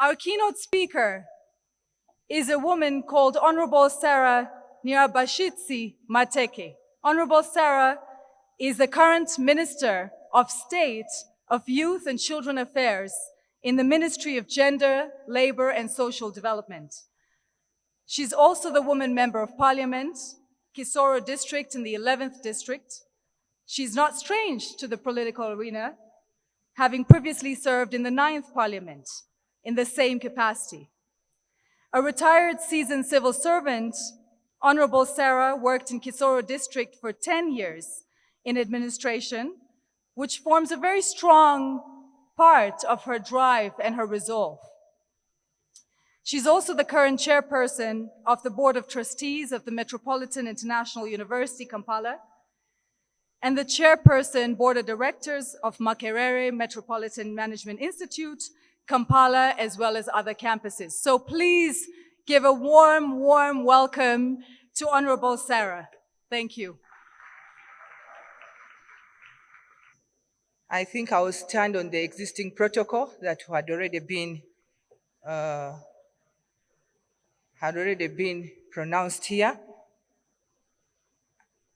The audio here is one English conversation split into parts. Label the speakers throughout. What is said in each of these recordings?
Speaker 1: Our keynote speaker is a woman called Honorable Sarah Nyirabashitsi Mateke. Honorable Sarah is the current Minister of State of Youth and Children Affairs in the Ministry of Gender, Labor, and Social Development. She's also the woman member of Parliament, Kisoro District in the 11th District. She's not strange to the political arena, having previously served in the 9th Parliament in the same capacity. A retired seasoned civil servant, Honorable Sarah worked in Kisoro District for 10 years in administration, which forms a very strong part of her drive and her resolve. She's also the current chairperson of the Board of Trustees of the Metropolitan International University, Kampala, and the chairperson, Board of Directors of Makerere Metropolitan Management Institute, Kampala, as well as other campuses. So please give a warm, warm welcome to Honorable Sarah. Thank you.
Speaker 2: I think I will stand on the existing protocol that had already been pronounced here.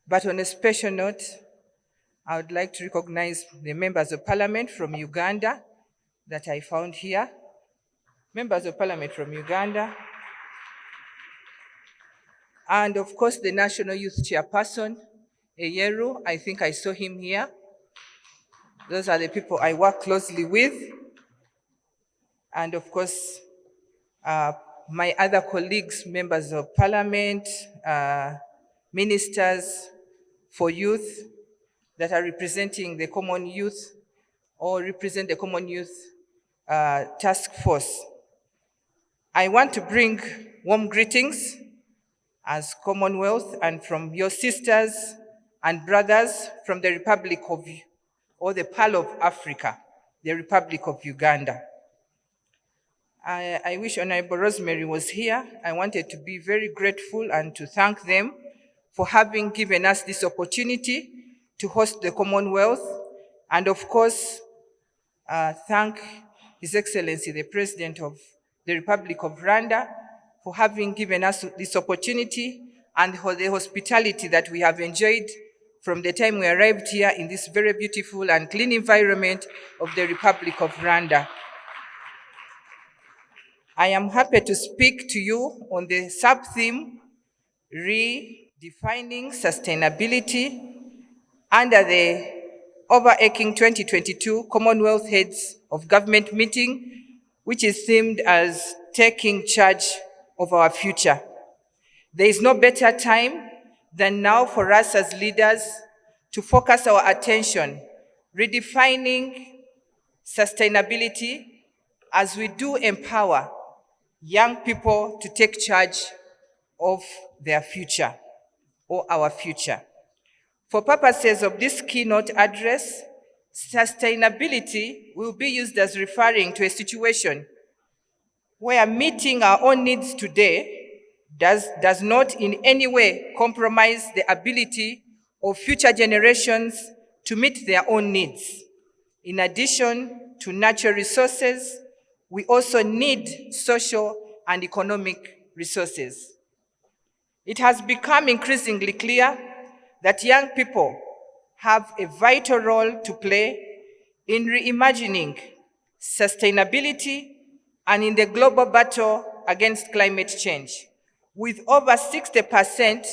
Speaker 2: But on a special note, I would like to recognize the members of parliament from Uganda that I found here. Members of parliament from Uganda. And of course, the National Youth Chairperson, Eyeru, I think I saw him here. Those are the people I work closely with. And of course, my other colleagues, members of parliament, ministers for youth that are representing the Common Youth or represent the Common Youth Task Force. I want to bring warm greetings as Commonwealth and from your sisters and brothers from the Republic of, or the Pearl of Africa, the Republic of Uganda. I wish Honorable Rosemary was here. I wanted to be very grateful and to thank them for having given us this opportunity to host the Commonwealth, and of course, thank His Excellency, the President of the Republic of Rwanda, for having given us this opportunity and for the hospitality that we have enjoyed from the time we arrived here in this very beautiful and clean environment of the Republic of Rwanda. I am happy to speak to you on the sub-theme, Redefining Sustainability, under the overarching 2022 Commonwealth Heads of Government meeting, which is themed as Taking Charge of Our Future. There is no better time than now for us as leaders to focus our attention, redefining sustainability as we do empower young people to take charge of their future or our future. For purposes of this keynote address, sustainability will be used as referring to a situation where meeting our own needs today does not in any way compromise the ability of future generations to meet their own needs. In addition to natural resources, we also need social and economic resources. It has become increasingly clear that young people have a vital role to play in reimagining sustainability and in the global battle against climate change, with over 60%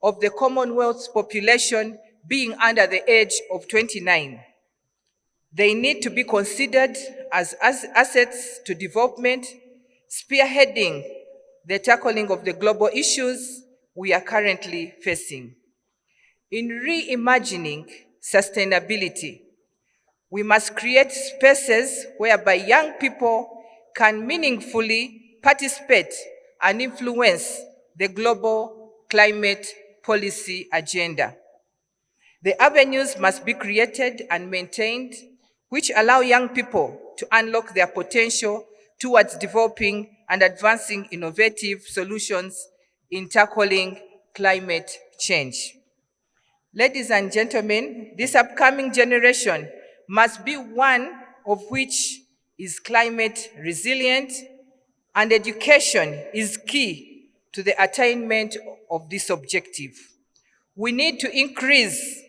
Speaker 2: of the Commonwealth's population being under the age of 29. They need to be considered as assets to development, spearheading the tackling of the global issues we are currently facing. In reimagining sustainability, we must create spaces whereby young people can meaningfully participate and influence the global climate policy agenda. The avenues must be created and maintained which allow young people to unlock their potential towards developing and advancing innovative solutions in tackling climate change. Ladies and gentlemen, this upcoming generation must be one of which is climate resilient, and education is key to the attainment of this objective. We need to increase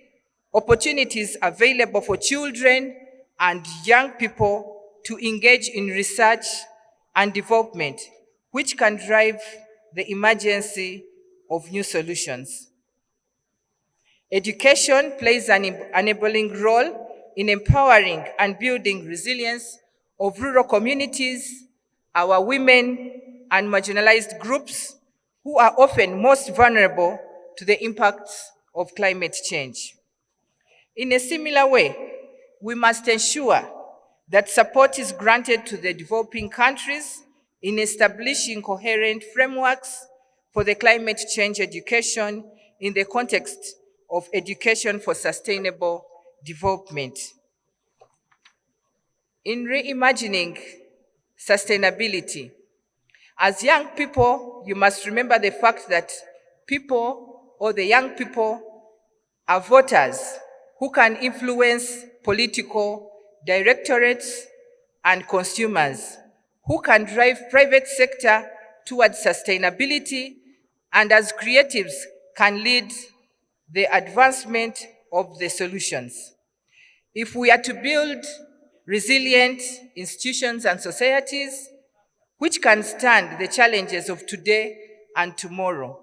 Speaker 2: opportunities available for children and young people to engage in research and development, which can drive the emergence of new solutions. Education plays an enabling role in empowering and building resilience of rural communities, our women, and marginalized groups who are often most vulnerable to the impacts of climate change. In a similar way, we must ensure that support is granted to the developing countries in establishing coherent frameworks for the climate change education in the context of education for sustainable development. In reimagining sustainability, as young people, you must remember the fact that people, or the young people, are voters who can influence political directorates and consumers, who can drive private sector towards sustainability, and as creatives can lead the advancement of the solutions. If we are to build resilient institutions and societies which can stand the challenges of today and tomorrow,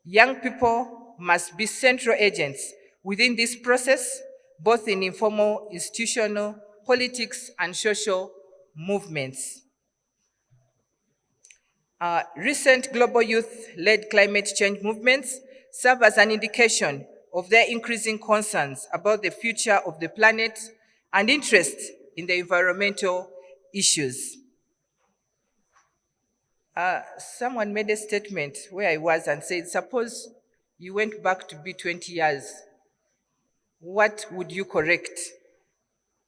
Speaker 2: young people must be central agents within this process, both in informal institutional politics and social movements. Recent global youth-led climate change movements serve as an indication of their increasing concerns about the future of the planet and interest in the environmental issues. Someone made a statement where I was and said, suppose you went back to be 20 years, what would you correct?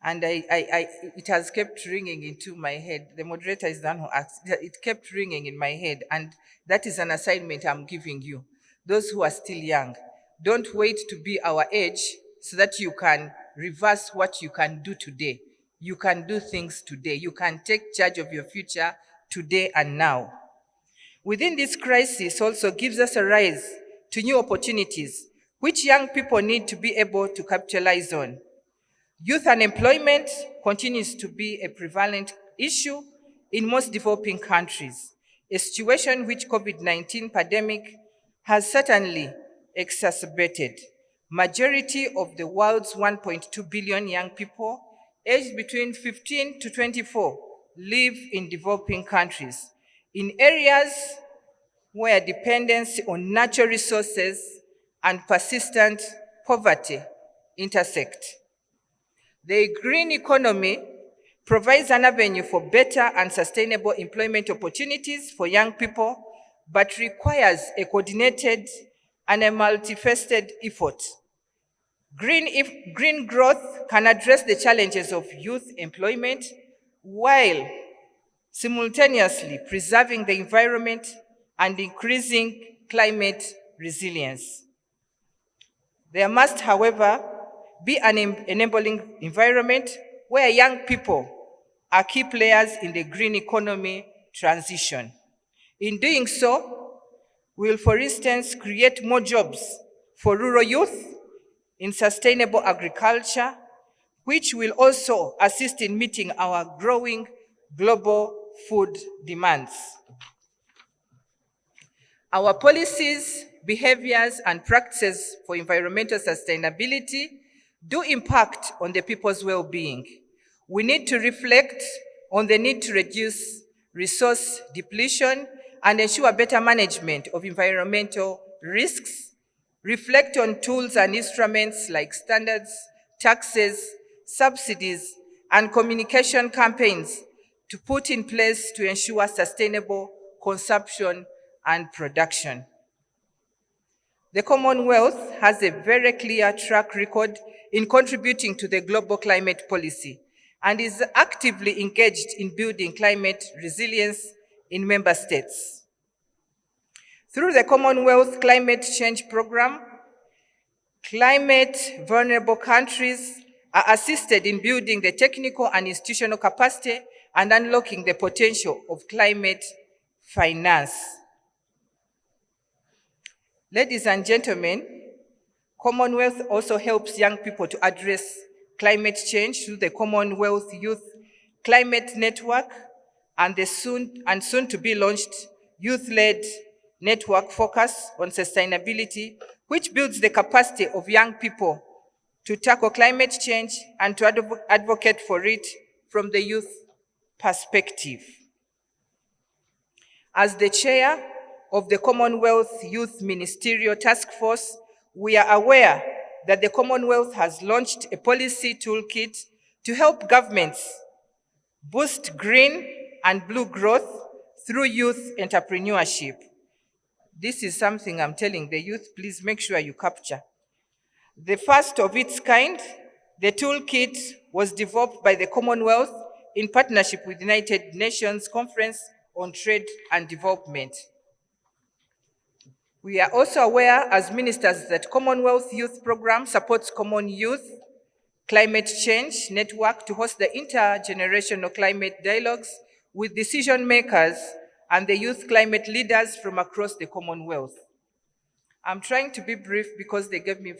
Speaker 2: And it has kept ringing into my head. The moderator is the one who asked. It kept ringing in my head, and that is an assignment I'm giving you. Those who are still young, don't wait to be our age so that you can reverse what you can do today. You can do things today. You can take charge of your future today and now. Within this crisis also gives us a rise to new opportunities, which young people need to be able to capitalize on. Youth unemployment continues to be a prevalent issue in most developing countries, a situation which COVID-19 pandemic has certainly exacerbated. Majority of the world's 1.2 billion young people aged between 15 to 24 live in developing countries, in areas where dependency on natural resources and persistent poverty intersect. The green economy provides an avenue for better and sustainable employment opportunities for young people, but requires a coordinated and a multifaceted effort. Green growth can address the challenges of youth employment while simultaneously preserving the environment and increasing climate resilience. There must, however, be an enabling environment where young people are key players in the green economy transition. In doing so, we will, for instance, create more jobs for rural youth in sustainable agriculture, which will also assist in meeting our growing global food demands. Our policies, behaviors, and practices for environmental sustainability do impact on the people's well-being. We need to reflect on the need to reduce resource depletion and ensure better management of environmental risks, reflect on tools and instruments like standards, taxes, subsidies, and communication campaigns to put in place to ensure sustainable consumption and production. The Commonwealth has a very clear track record in contributing to the global climate policy and is actively engaged in building climate resilience in member states. Through the Commonwealth Climate Change Program, climate vulnerable countries are assisted in building the technical and institutional capacity and unlocking the potential of climate finance. Ladies and gentlemen, Commonwealth also helps young people to address climate change through the Commonwealth Youth Climate Network and the soon to be launched youth-led network focus on sustainability, which builds the capacity of young people to tackle climate change and to advocate for it from the youth perspective. As the chair of the Commonwealth Youth Ministerial Task Force, we are aware that the Commonwealth has launched a policy toolkit to help governments boost green and blue growth through youth entrepreneurship. This is something I'm telling the youth, please make sure you capture. The first of its kind, the toolkit was developed by the Commonwealth in partnership with the United Nations Conference on Trade and Development. We are also aware as ministers that Commonwealth Youth Program supports Common Youth Climate Change Network to host the intergenerational climate dialogues with decision makers and the youth climate leaders from across the Commonwealth. I'm trying to be brief because they gave me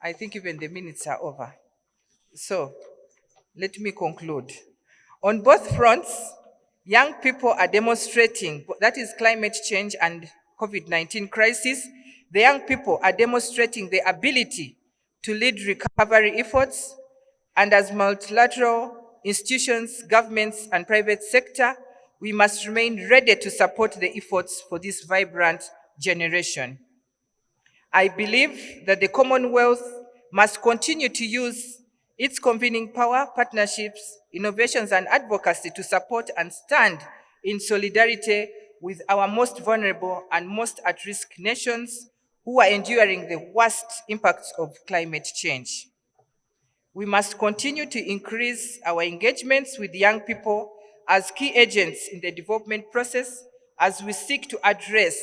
Speaker 2: I think even the minutes are over. So let me conclude. On both fronts, young people are demonstrating, that is climate change and COVID-19 crisis, the young people are demonstrating the ability to lead recovery efforts, and as multilateral institutions, governments, and private sector, we must remain ready to support the efforts for this vibrant generation. I believe that the Commonwealth must continue to use its convening power, partnerships, innovations, and advocacy to support and stand in solidarity with our most vulnerable and most at-risk nations who are enduring the worst impacts of climate change. We must continue to increase our engagements with young people as key agents in the development process as we seek to address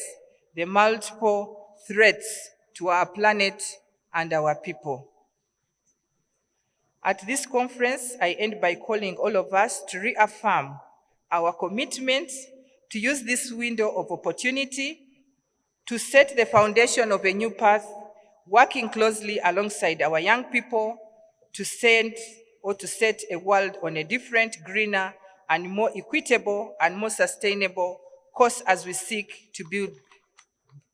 Speaker 2: the multiple threats to our planet and our people. At this conference, I end by calling all of us to reaffirm our commitment to use this window of opportunity to set the foundation of a new path, working closely alongside our young people to set a world on a different, greener, and more equitable and more sustainable course as we seek to build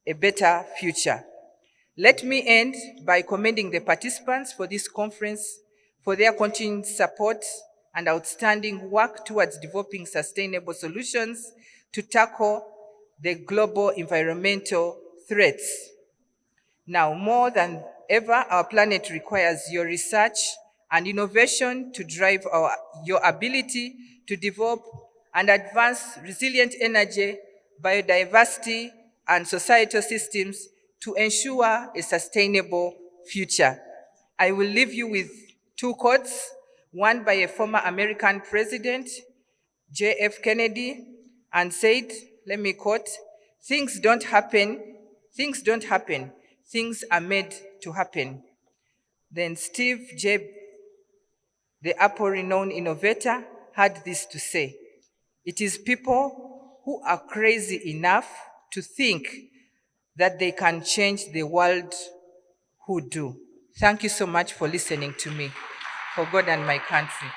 Speaker 2: a better future. Let me end by commending the participants for this conference for their continued support and outstanding work towards developing sustainable solutions to tackle the global environmental threats. Now, more than ever, our planet requires your research and innovation to drive your ability to develop and advance resilient energy, biodiversity, and societal systems to ensure a sustainable future. I will leave you with two quotes, one by a former American president, J.F. Kennedy, and said, let me quote, things don't happen, things are made to happen. Then Steve Jobs, the Apple renowned innovator, had this to say, it is people who are crazy enough to think that they can change the world who do. Thank you so much for listening to me. For God and my country.